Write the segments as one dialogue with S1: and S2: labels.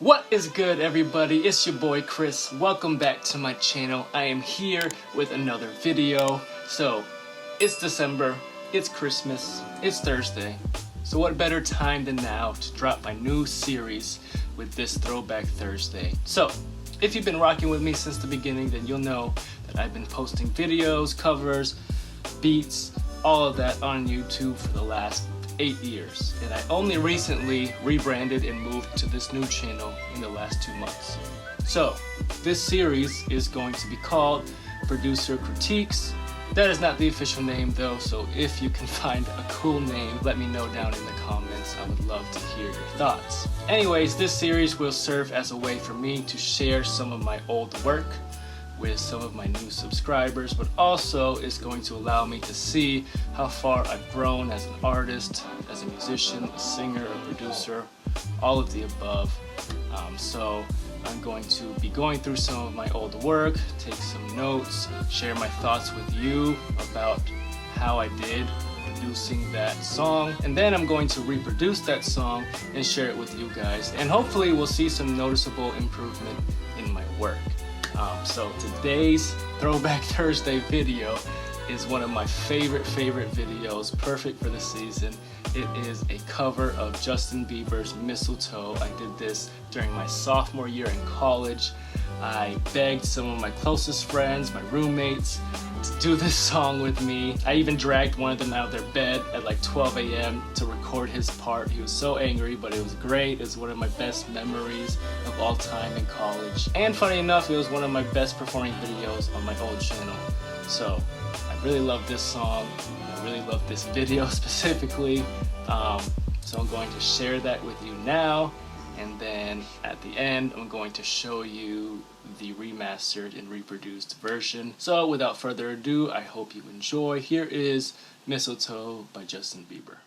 S1: What is good, everybody? It's your boy Chris. Welcome back to my channel. I am here with another video. So it's December, it's Christmas, it's Thursday. So what better time than now to drop my new series with this Throwback Thursday. So if you've been rocking with me since the beginning, then you'll know that I've been posting videos, covers, beats, all of that on YouTube for the last 8 years, and I only recently rebranded and moved to this new channel in the last 2 months. So this series is going to be called Producer Critiques. That is not the official name though, so if you can find a cool name, let me know down in the comments. I would love to hear your thoughts. Anyways, this series will serve as a way for me to share some of my old work with some of my new subscribers, but also is going to allow me to see how far I've grown as an artist, as a musician, a singer, a producer, all of the above. So I'm going to be going through some of my old work, take some notes, share my thoughts with you about how I did producing that song, and then I'm going to reproduce that song and share it with you guys, and hopefully we'll see some noticeable improvement in my work. So today's Throwback Thursday video is one of my favorite videos, perfect for the season. It is a cover of Justin Bieber's Mistletoe. I did this during my sophomore year in college. I begged some of my closest friends, my roommates, to do this song with me. I even dragged one of them out of their bed at like 12 a.m. to record his part. He was so angry, but it was great. It's one of my best memories of all time in college. And funny enough, it was one of my best performing videos on my old channel. So I really love this song. I really love this video specifically. So I'm going to share that with you now. And then at the end, I'm going to show you the remastered and reproduced version. So without further ado, I hope you enjoy. Here is Mistletoe by Justin Bieber.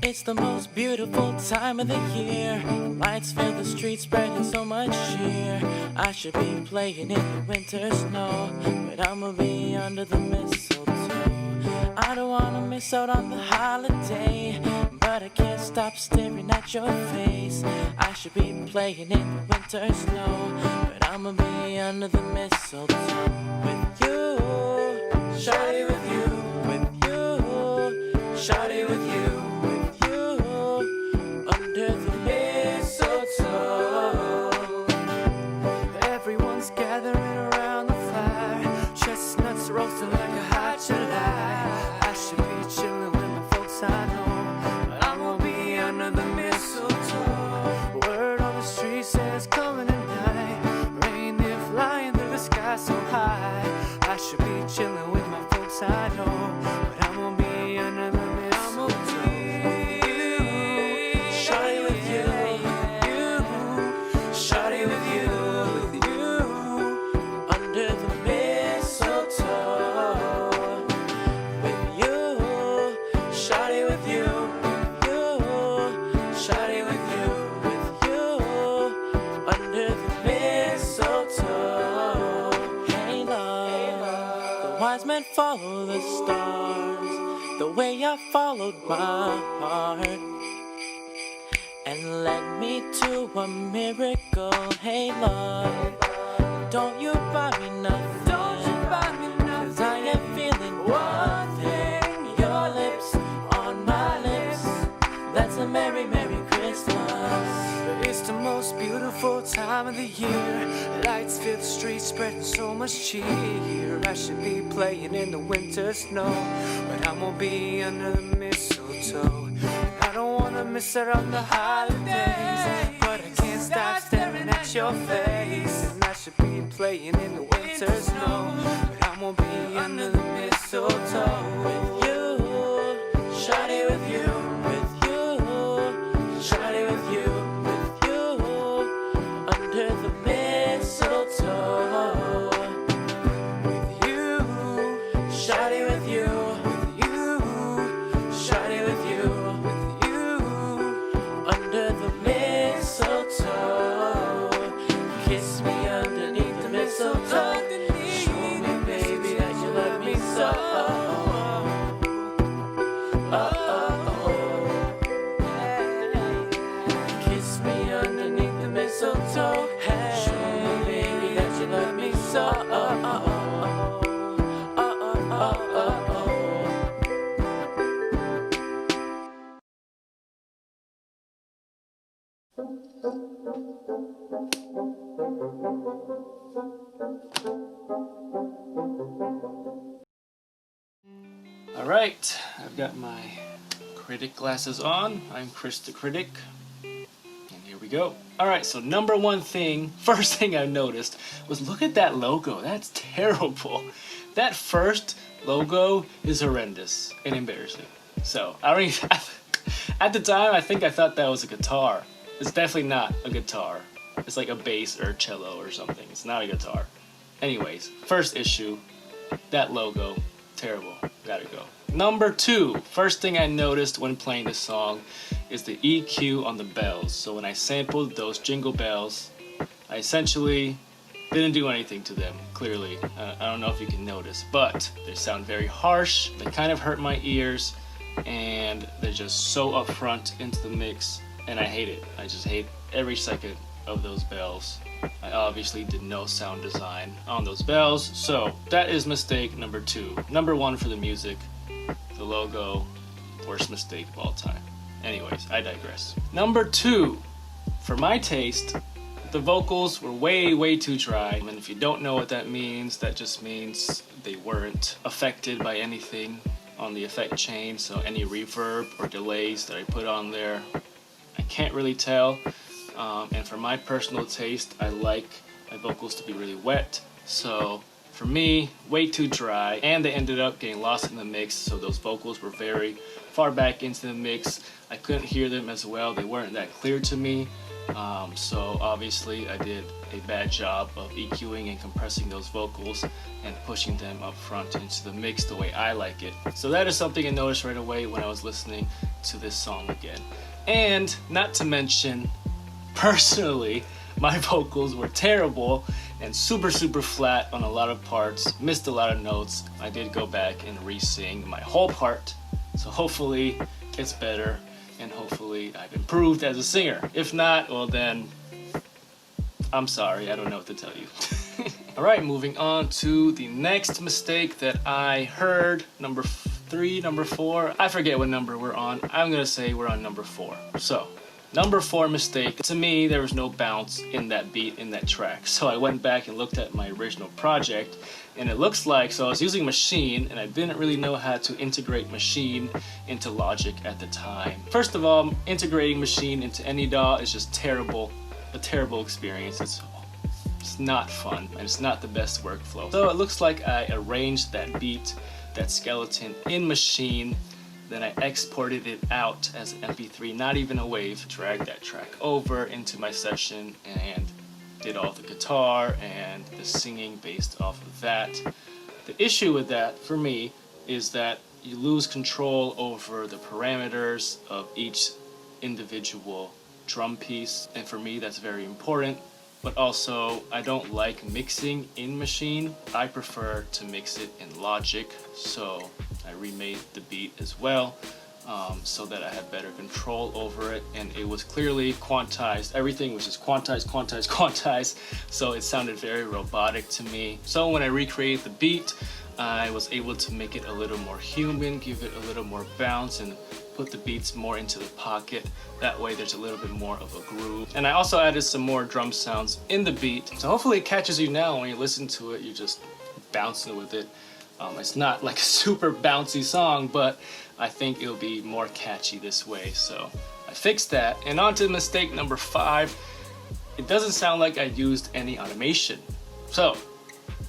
S2: It's the most beautiful time of the year. Lights fill the streets, spreading so much cheer. I should be playing in the winter snow, but I'ma be under the mistletoe. I don't wanna miss out on the holiday, but I can't stop staring at your face. I should be playing in the winter snow, but I'ma be under the mistletoe. With you, shawty, with you, with you, shawty, with you. Everyone's gathering around the fire, chestnuts roasting like a hot July. I should be chilling with my folks I know, but I won't be under the mistletoe. Word on the street says coming at night, reindeer flying through the sky so high. I should be chilling with my folks I know, but I won't be under the mistletoe. Wise men follow the stars, the way I followed my heart, and led me to a miracle. Hey love, don't you buy me nothing, don't you buy me nothing, 'cause I am feeling one thing. Your lips on my lips, that's a merry, merry Christmas. It's the most beautiful time of the year. Lights fill the streets, spreading so much cheer. I should be playing in the winter snow, but I won't be under the mistletoe. I don't wanna miss out on the holidays, but I can't stop staring at your face. And I should be playing in the winter snow, but I won't be under the mistletoe. With you, shawty, with you, with you, shawty, with you. The mistletoe. With you, shawty, with you, with you.
S1: Alright, I've got my critic glasses on. I'm Chris the Critic. And here we go. Alright, so number one thing, first thing I noticed was look at that logo. That's terrible. That first logo is horrendous and embarrassing. So, I don't even, at the time I think I thought that was a guitar. It's definitely not a guitar. It's like a bass or a cello or something. It's not a guitar. Anyways, first issue, that logo, terrible. Gotta go. Number two, first thing I noticed when playing this song is the EQ on the bells. So when I sampled those jingle bells, I essentially didn't do anything to them, clearly. I don't know if you can notice, but they sound very harsh. They kind of hurt my ears, and they're just so upfront into the mix, and I hate it. I just hate every second of those bells. I obviously did no sound design on those bells, so that is mistake number two. Number one for the music, the logo, worst mistake of all time. Anyways, I digress. Number two, for my taste, the vocals were way too dry. And if you don't know what that means, that just means they weren't affected by anything on the effect chain, so any reverb or delays that I put on there, I can't really tell. And for my personal taste, I like my vocals to be really wet, so for me, way too dry, and they ended up getting lost in the mix, so those vocals were very far back into the mix. I couldn't hear them as well, they weren't that clear to me, so obviously I did a bad job of EQing and compressing those vocals and pushing them up front into the mix the way I like it. So that is something I noticed right away when I was listening to this song again. And not to mention, personally, my vocals were terrible and super flat on a lot of parts, missed a lot of notes. I did go back and re-sing my whole part, so hopefully it's better and hopefully I've improved as a singer. If not, well then, I'm sorry, I don't know what to tell you. Alright, moving on to the next mistake that I heard, number 3, number 4, I forget what number we're on. I'm gonna say we're on number 4. So, number 4 mistake, to me there was no bounce in that beat, in that track. So I went back and looked at my original project, and it looks like, so I was using Machine, and I didn't really know how to integrate Machine into Logic at the time. First of all, integrating Machine into any DAW is just terrible, a terrible experience. It's not fun, and it's not the best workflow. So it looks like I arranged that beat, that skeleton in Machine, then I exported it out as an MP3, not even a WAV, dragged that track over into my session and did all the guitar and the singing based off of that. The issue with that, for me, is that you lose control over the parameters of each individual drum piece, and for me that's very important. But also, I don't like mixing in Machine. I prefer to mix it in Logic, so I remade the beat as well, so that I had better control over it, and it was clearly quantized. Everything was just quantized, so it sounded very robotic to me. So when I recreated the beat, I was able to make it a little more human, give it a little more bounce, and put the beats more into the pocket. That way there's a little bit more of a groove. And I also added some more drum sounds in the beat, so hopefully it catches you now. When you listen to it, you're just bouncing with it. It's not like a super bouncy song, but I think it'll be more catchy this way. So I fixed that. And on to mistake number 5. It doesn't sound like I used any automation. So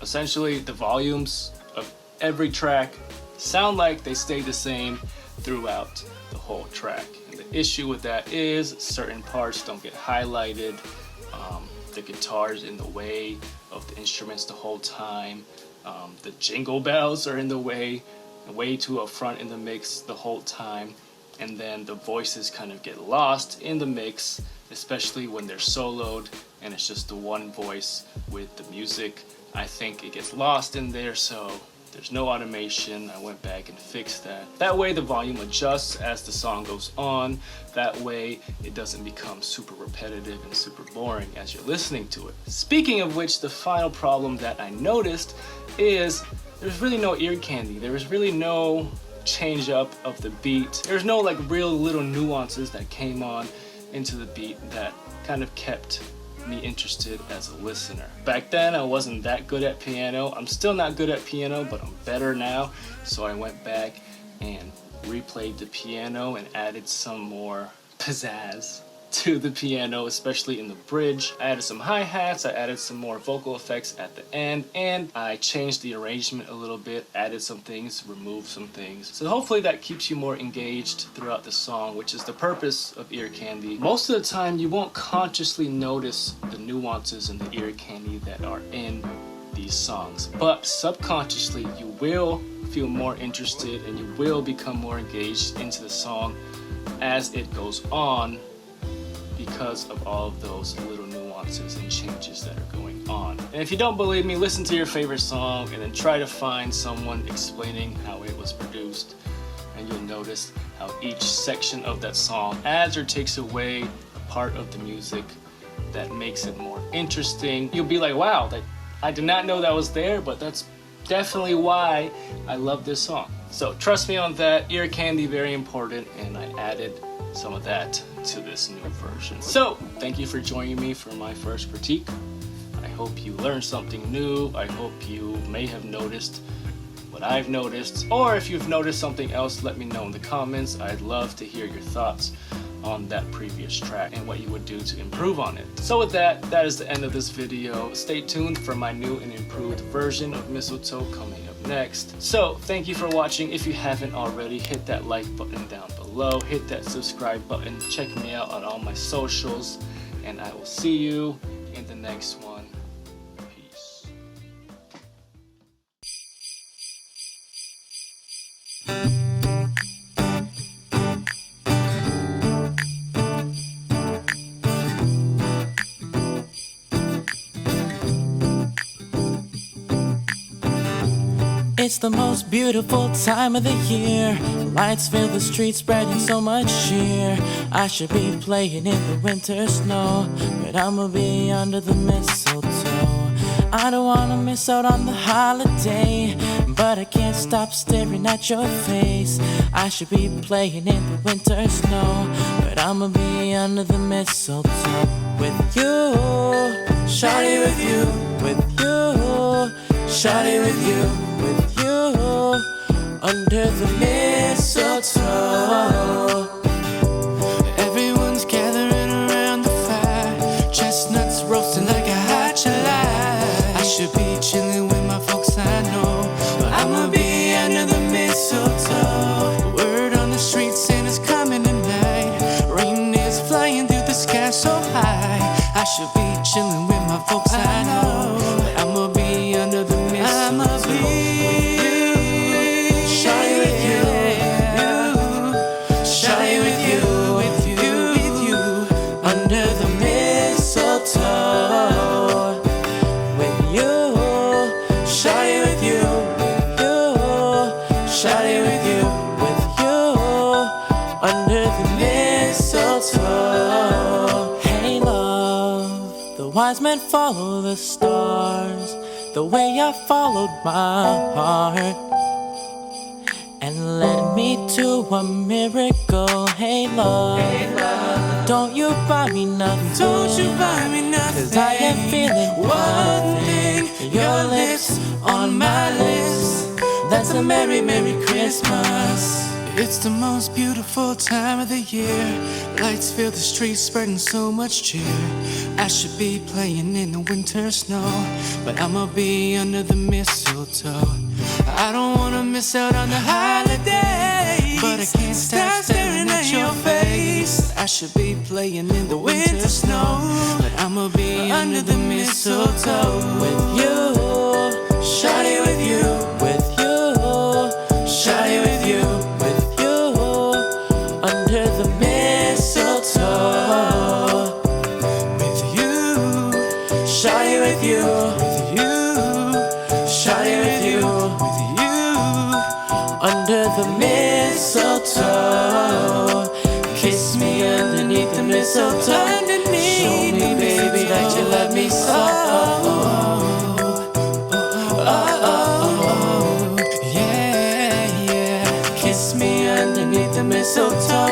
S1: essentially the volumes of every track sound like they stay the same throughout the whole track. And the issue with that is certain parts don't get highlighted. The guitar's in the way of the instruments the whole time. The jingle bells are in the way too up front in the mix the whole time, and then the voices kind of get lost in the mix, especially when they're soloed and it's just the one voice with the music. I think it gets lost in there, so there's no automation. I went back and fixed that. That way the volume adjusts as the song goes on. That way it doesn't become super repetitive and super boring as you're listening to it. Speaking of which, the final problem that I noticed is there's really no ear candy. There was really no change up of the beat. There's no like real little nuances that came on into the beat that kind of kept me interested as a listener. Back then I wasn't that good at piano. I'm still not good at piano, but I'm better now. So I went back and replayed the piano and added some more pizzazz to the piano, especially in the bridge. I added some hi-hats, I added some more vocal effects at the end, and I changed the arrangement a little bit, added some things, removed some things. So hopefully that keeps you more engaged throughout the song, which is the purpose of ear candy. Most of the time you won't consciously notice the nuances in the ear candy that are in these songs, but subconsciously you will feel more interested and you will become more engaged into the song as it goes on, because of all of those little nuances and changes that are going on. And if you don't believe me, listen to your favorite song and then try to find someone explaining how it was produced, and you'll notice how each section of that song adds or takes away a part of the music that makes it more interesting. You'll be like, wow, I did not know that was there, but that's definitely why I love this song. So trust me on that. Ear candy, very important, and I added some of that to this new version. So thank you for joining me for my first critique. I hope you learned something new. I hope you may have noticed what I've noticed, or if you've noticed something else, let me know in the comments. I'd love to hear your thoughts on that previous track and what you would do to improve on it. So with that, that is the end of this video. Stay tuned for my new and improved version of Mistletoe coming up next. So thank you for watching. If you haven't already, hit that like button down below, hit that subscribe button, check me out on all my socials, and I will see you in the next one. Peace.
S2: It's the most beautiful time of the year. Lights fill the streets, spreading so much cheer. I should be playing in the winter snow, but I'ma be under the mistletoe. I don't wanna miss out on the holiday, but I can't stop staring at your face. I should be playing in the winter snow, but I'ma be under the mistletoe. With you, shawty, with you, with you, shawty, with you, with you, under the mistletoe. Everyone's gathering around the fire, chestnuts roasting like a hot July. I should be chilling with my folks, I know, but I'ma be under the mistletoe. Word on the street, Santa's coming tonight. Rain is flying through the sky so high. I should be chilling with my folks, I know, but I'ma be under the mistletoe. Wise men follow the stars the way I followed my heart, and led me to a miracle. Hey love, don't you buy me nothing, don't you buy me nothing, 'cause I am feeling one thing, your lips on my lips. That's a merry, merry Christmas. It's the most beautiful time of the year. Lights fill the streets, spreading so much cheer. I should be playing in the winter snow, but I'ma be under the mistletoe. I don't wanna miss out on the holiday, but I can't stop staring at your face. I should be playing in the winter snow, but I'ma be under the mistletoe. With you, shawty, with you, with you, shawty, with you, under the mistletoe. With you, shawty, with you, with you, shawty, with you, with you, under the mistletoe. Kiss me underneath the mistletoe. Show me, baby, that you love me so. Yeah, yeah. Kiss me underneath the mistletoe.